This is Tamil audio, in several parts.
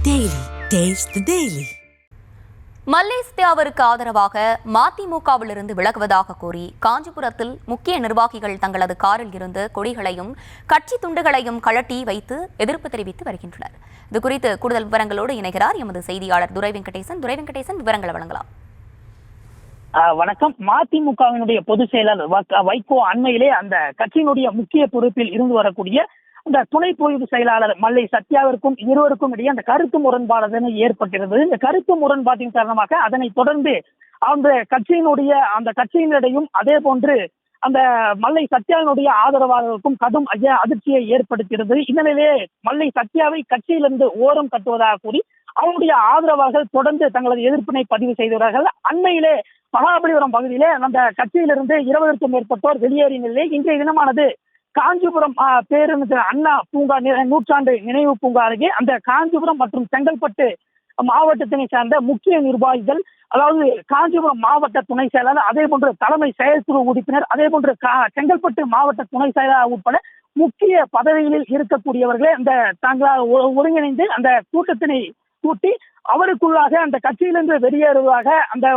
Daily. Taste the Daily. மல்லேசியாவிற்கு ஆதரவாக மதிமுகவிலிருந்து விலகுவதாக கூறி காஞ்சிபுரத்தில் முக்கிய நிர்வாகிகள் தங்களது காரில் இருந்து கொடிகளையும் கட்சி துண்டுகளையும் கழட்டி வைத்து எதிர்ப்பு தெரிவித்து வருகின்றனர். இதுகுறித்து கூடுதல் விவரங்களோடு இணைகிறார் எமது செய்தியாளர் துரை வெங்கடேசன். விவரங்களை வழங்கலாம். வணக்கம். மதிமுகவினுடைய பொதுச் செயலாளர் வைகோ அண்மையிலே அந்த கட்சியினுடைய முக்கிய பொறுப்பில் இருந்து வரக்கூடிய அந்த துணை பொதுச் செயலாளர் மல்லை சத்யாவிற்கும் இருவருக்கும் இடையே அந்த கருத்து முரண்பாடு ஏற்பட்டிருந்தது. இந்த கருத்து முரண்பாட்டின் காரணமாக அதனை தொடர்ந்து அந்த கட்சியினரிடையும் அதே போன்று அந்த மல்லை சத்யாவினுடைய ஆதரவாளர்களுக்கும் கடும் அதிர்ச்சியை ஏற்படுத்தியிருந்தது. இதனிலே மல்லை சத்யாவை கட்சியிலிருந்து ஓரம் கட்டுவதாக கூறி அவருடைய ஆதரவாளர்கள் தொடர்ந்து தங்களது எதிர்ப்பினை பதிவு செய்துள்ளார்கள். அண்மையிலே மகாபலிபுரம் பகுதியிலே அந்த கட்சியிலிருந்து 20க்கும் மேற்பட்டோர் வெளியேறிய நிலையில் இன்றைய தினமானது காஞ்சிபுரம் பேருந்து அண்ணா பூங்கா நூற்றாண்டு நினைவு பூங்கா அருகே அந்த காஞ்சிபுரம் மற்றும் செங்கல்பட்டு மாவட்டத்தினை சார்ந்த முக்கிய நிர்வாகிகள், அதாவது காஞ்சிபுரம் மாவட்ட துணை செயலாளர், அதே போன்று தலைமை செயற்குழு உறுப்பினர், அதே போன்று செங்கல்பட்டு மாவட்ட துணை செயலாளர் உட்பட முக்கிய பதவிகளில் இருக்கக்கூடியவர்களே அந்த தங்களால் ஒருங்கிணைந்து அந்த கூட்டத்தினை கூட்டி அவருக்குள்ளாக அந்த கட்சியிலிருந்து வெளியேறுவதாக அந்த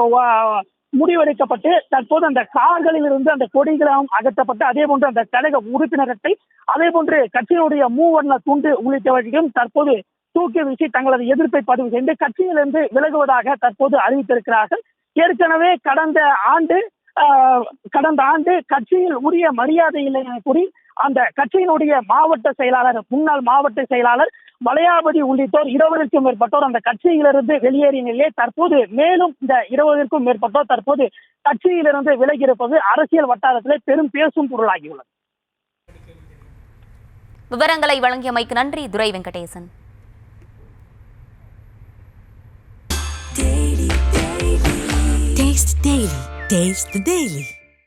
முடிவெடுக்கப்பட்டு தற்போது அந்த கார்களில் இருந்து அந்த கொடிகளும் அகற்றப்பட்டு அதே போன்று அந்த கழக உறுப்பினர்களை அதே போன்று கட்சியினுடைய மூவர்ண துண்டு உள்ளிட்டவர்களும் தற்போது தூக்கி வீசி தங்களது எதிர்ப்பை பதிவு செய்து கட்சியிலிருந்து விலகுவதாக தற்போது அறிவித்திருக்கிறார்கள். ஏற்கனவே கடந்த ஆண்டு கட்சியில் உரிய மரியாதை இல்லை என கூறி அந்த கட்சியினுடைய மாவட்ட செயலாளர், முன்னாள் மாவட்ட செயலாளர் வளையாபதி உள்ளிட்டோர் 20க்கும் மேற்பட்டோர் அந்த கட்சியிலிருந்து வெளியேறிய நிலையே தற்போது மேலும் இந்த 20க்கும் மேற்பட்டோர் தற்போது கட்சியிலிருந்து விலகியிருப்பது அரசியல் வட்டாரத்திலே பெரும் பேசும் பொருளாகியுள்ளது. விவரங்களை வழங்கியமைக்கு நன்றி துரை வெங்கடேசன். Taste the Daily.